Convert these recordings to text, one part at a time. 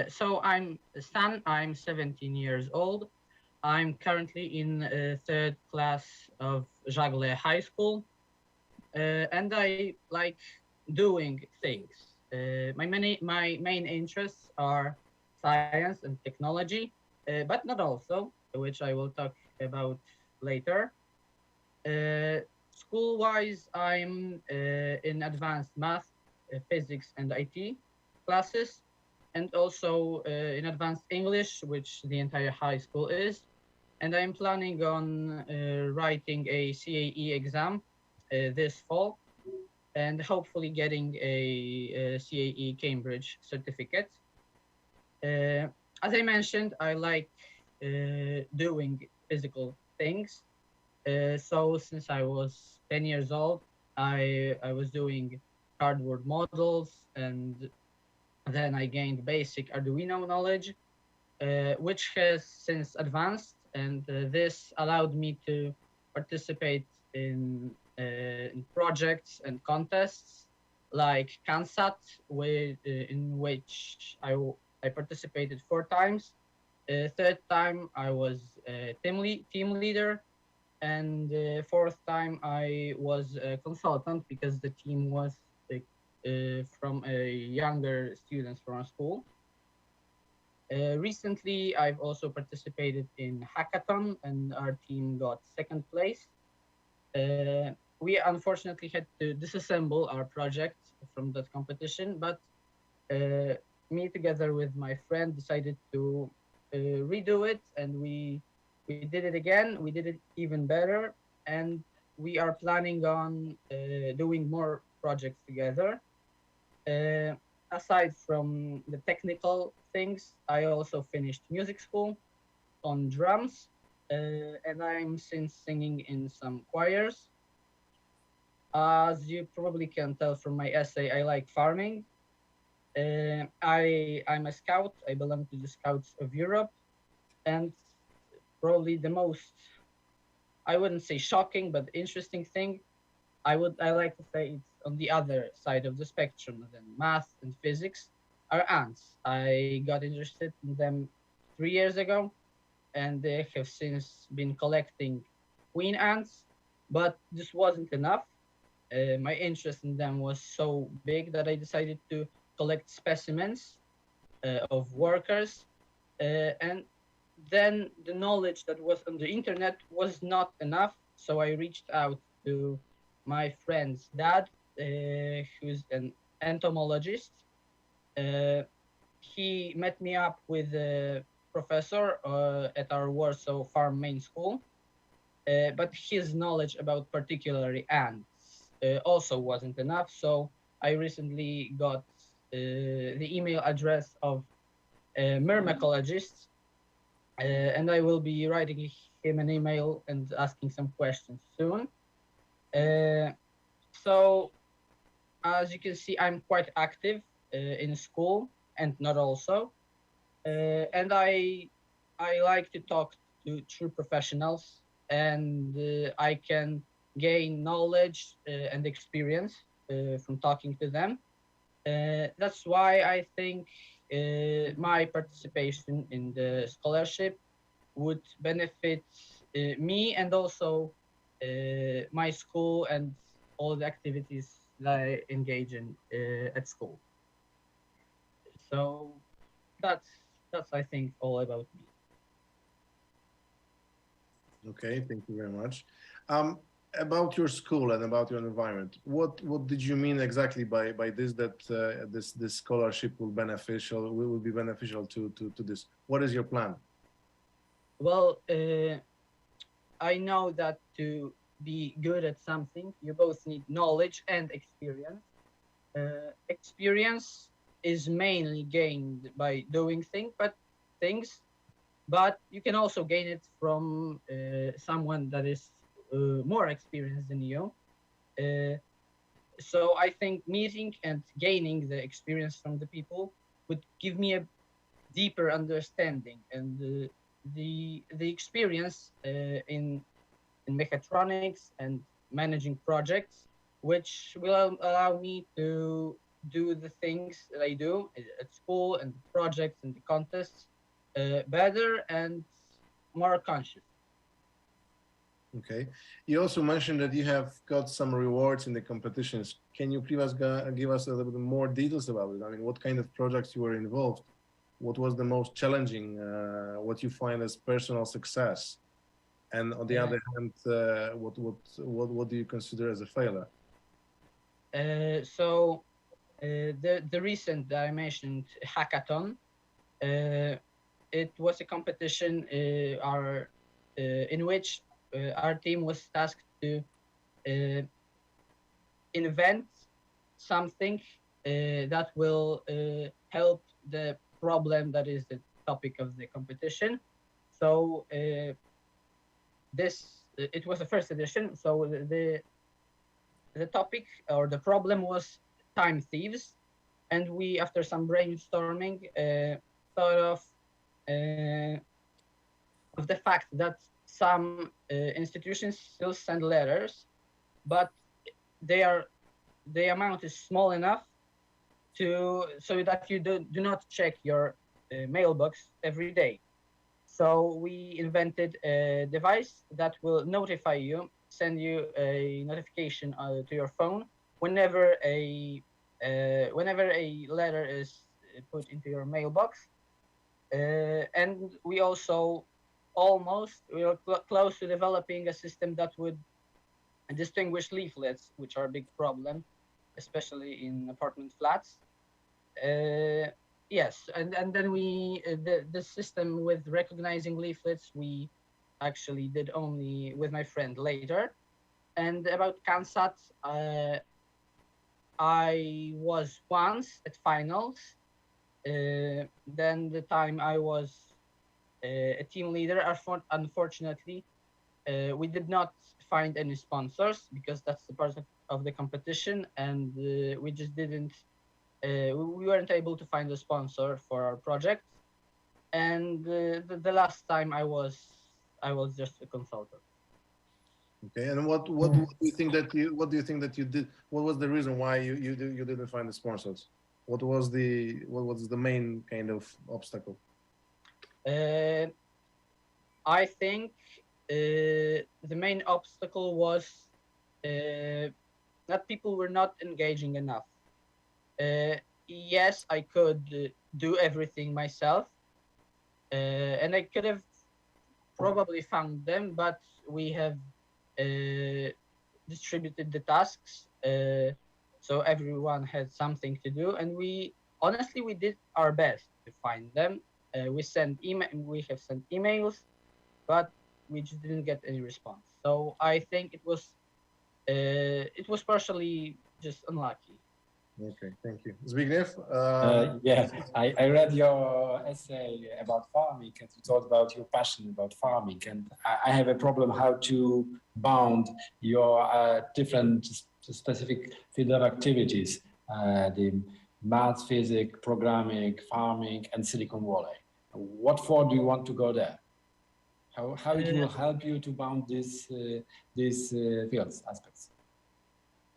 So I'm Stan, I'm 17 years old. I'm currently in third class of Żagle High School, and I like doing things. My main interests are science and technology, but not also, which I will talk about later. School-wise, I'm in advanced math, physics, and IT classes, and also in advanced English, which the entire high school is. And I'm planning on writing a CAE exam this fall, and hopefully getting a CAE Cambridge certificate. As I mentioned, I like doing physical things. So since I was 10 years old, I was doing cardboard models, and then I gained basic Arduino knowledge, which has since advanced, and this allowed me to participate in projects and contests like CANSAT, in which I participated 4 times. Third time I was team leader, and fourth time I was a consultant because the team was from younger students from our school. Recently, I've also participated in hackathon, and our team got second place. We unfortunately had to disassemble our project from that competition, but uh, me together with my friend decided to redo it, and we did it again. We did it even better, and we are planning on doing more projects together. Uh, Aside from the technical things, I also finished music school on drums, and I'm since singing in some choirs. As you probably can tell from my essay, I like farming. I'm a scout. I belong to the Scouts of Europe, and probably the most, I wouldn't say shocking, but interesting thing, I like to say it's on the other side of the spectrum than math and physics, are ants. I got interested in them 3 years ago, and they have since been collecting queen ants, but this wasn't enough. My interest in them was so big that I decided to collect specimens of workers, and then the knowledge that was on the internet was not enough, so I reached out to my friend's dad, who's an entomologist. Uh, he met me up with a professor at our Warsaw Farm Main School, but his knowledge about particularly ants also wasn't enough. So I recently got the email address of a myrmecologist, and I will be writing him an email and asking some questions soon. Uh, so as you can see, I'm quite active in school and not also, and I like to talk to true professionals, and I can gain knowledge and experience from talking to them. That's why I think my participation in the scholarship would benefit me, and also my school and all the activities that I engage in at school. So that's that's I think all about me. Okay, thank you very much. About your school and about your environment, what did you mean exactly by this, that this scholarship will be beneficial to this? What is your plan? Well, I know that to be good at something, you both need knowledge and experience. Experience is mainly gained by doing things, but you can also gain it from someone that is more experienced than you. Uh, so I think meeting and gaining the experience from the people would give me a deeper understanding, and the experience in mechatronics and managing projects, which will allow me to do the things that I do at school and the projects and the contests better and more conscious. Okay. You also mentioned that you have got some rewards in the competitions. Can you please give us a little bit more details about it? I mean, what kind of projects you were involved? What was the most challenging? What you find as personal success? And on the other hand, what do you consider as a failure? The recent that I mentioned, hackathon, it was a competition in which our team was tasked to invent something that will help the problem that is the topic of the competition. So it was the first edition. So the topic or the problem was time thieves, and we, after some brainstorming, thought of the fact that some institutions still send letters, but the amount is small enough so that you do not check your mailbox every day. So we invented a device that will notify you, send you a notification to your phone whenever a letter is put into your mailbox. And we also we are close to developing a system that would distinguish leaflets, which are a big problem, especially in apartment flats. Yes, and then the system with recognizing leaflets we actually did only with my friend later. And about CanSat, I was once at finals. Then the time I was a team leader, unfortunately, we did not find any sponsors because that's the part of the competition, and we just didn't. We weren't able to find a sponsor for our project. And the last time I was just a consultant. Okay, and what do you think that you did? What was the reason why you didn't find the sponsors? What was the main kind of obstacle? I think the main obstacle was that people were not engaging enough. Yes, I could do everything myself, and I could have probably found them, but we have distributed the tasks, so everyone had something to do, and we did our best to find them. We have sent emails, but we just didn't get any response. So I think it was partially just unlucky. Okay, thank you. Zbigniew? I read your essay about farming, and you talked about your passion about farming, and I have a problem how to bound your different specific field of activities, the math, physics, programming, farming, and Silicon Valley. What for do you want to go there? How it will help you to bound these fields aspects?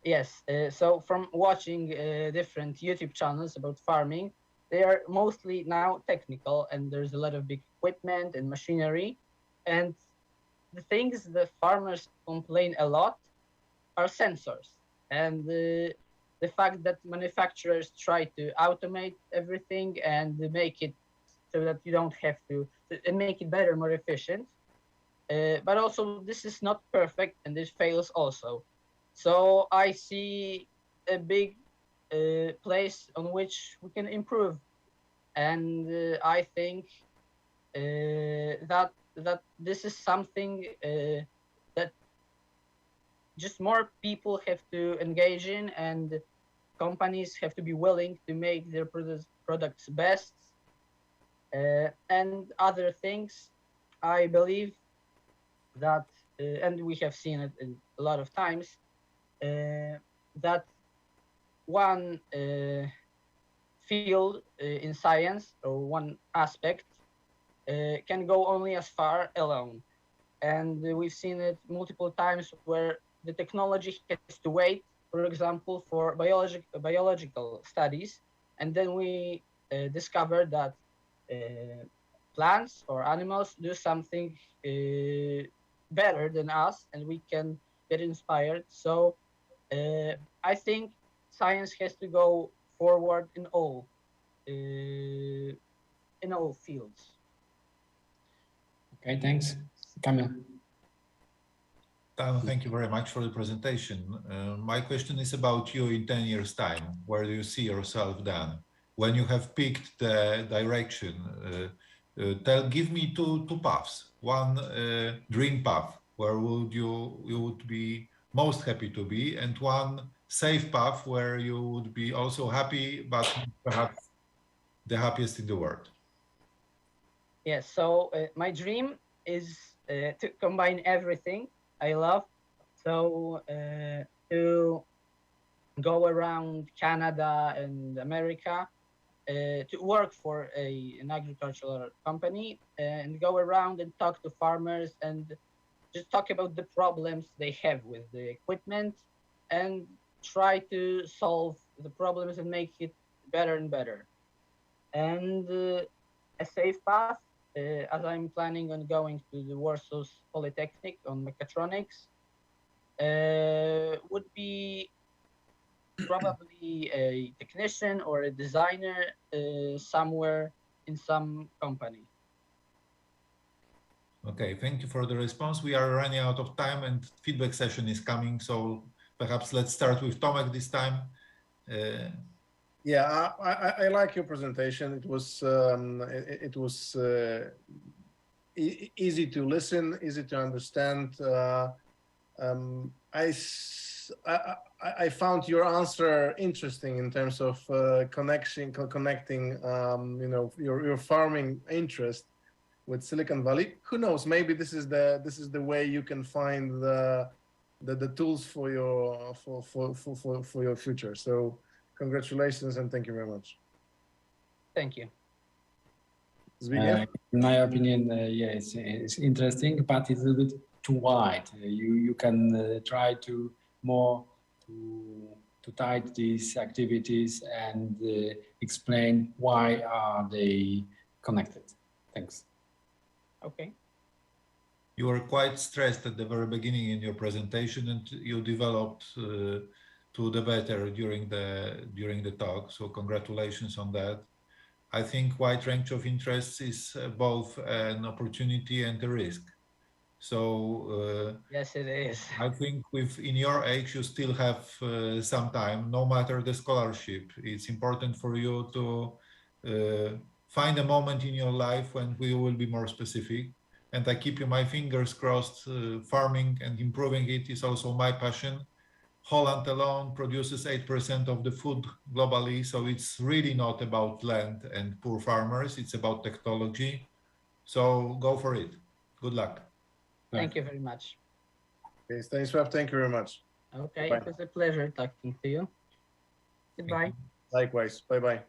Yes, so from watching different YouTube channels about farming, they are mostly now technical, and there's a lot of big equipment and machinery. And the things the farmers complain a lot are sensors, and the fact that manufacturers try to automate everything and make it so that you don't have to and make it better, more efficient. But also this is not perfect, and this fails also. So I see a big place on which we can improve, and I think that this is something that just more people have to engage in, and companies have to be willing to make their products best, and other things. I believe that, and we have seen it a lot of times, that one field in science, or one aspect, can go only as far alone. And we've seen it multiple times where the technology has to wait for example, for biological studies, and then we discovered that plants or animals do something better than us, and we can get inspired. So I think science has to go forward in all fields. Okay, thanks. Kamil. Thank you very much for the presentation. My question is about you in 10 years' time. Where do you see yourself then? When you have picked the direction, give me two paths. One dream path, where you would be most happy to be, and one safe path where you would be also happy, but perhaps the happiest in the world. Yes, so my dream is to combine everything I love. So to go around Canada and America, to work for an agricultural company and go around and talk to farmers and just talk about the problems they have with the equipment and try to solve the problems and make it better and better. And a safe path, as I'm planning on going to the Warsaw Polytechnic on mechatronics, would be probably a technician or a designer somewhere in some company. Okay, thank you for the response. We are running out of time and feedback session is coming, so perhaps let's start with Tomek this time. Yeah, I like your presentation. It was easy to listen, easy to understand. I found your answer interesting in terms of connecting you know, your farming interest with Silicon Valley. Who knows? Maybe this is the way you can find the tools for your future. So congratulations and thank you very much. Thank you. Zbigniew? In my opinion, yes, it's interesting, but it's a little bit too wide. You can try to more to tie these activities and explain why are they connected. Thanks. Okay. You were quite stressed at the very beginning in your presentation, and you developed to the better during the talk. So congratulations on that. I think wide range of interests is both an opportunity and a risk. So yes, it is. I think in your age, you still have some time, no matter the scholarship. It's important for you to find a moment in your life when we will be more specific. And I keep my fingers crossed. Farming and improving it is also my passion. Holland alone produces 8% of the food globally, so it's really not about land and poor farmers, it's about technology. So go for it. Good luck. Thank you very much. Okay, Stanisław, thank you very much. Okay, Bye. it was a pleasure talking to you. Goodbye. Likewise. Bye-bye.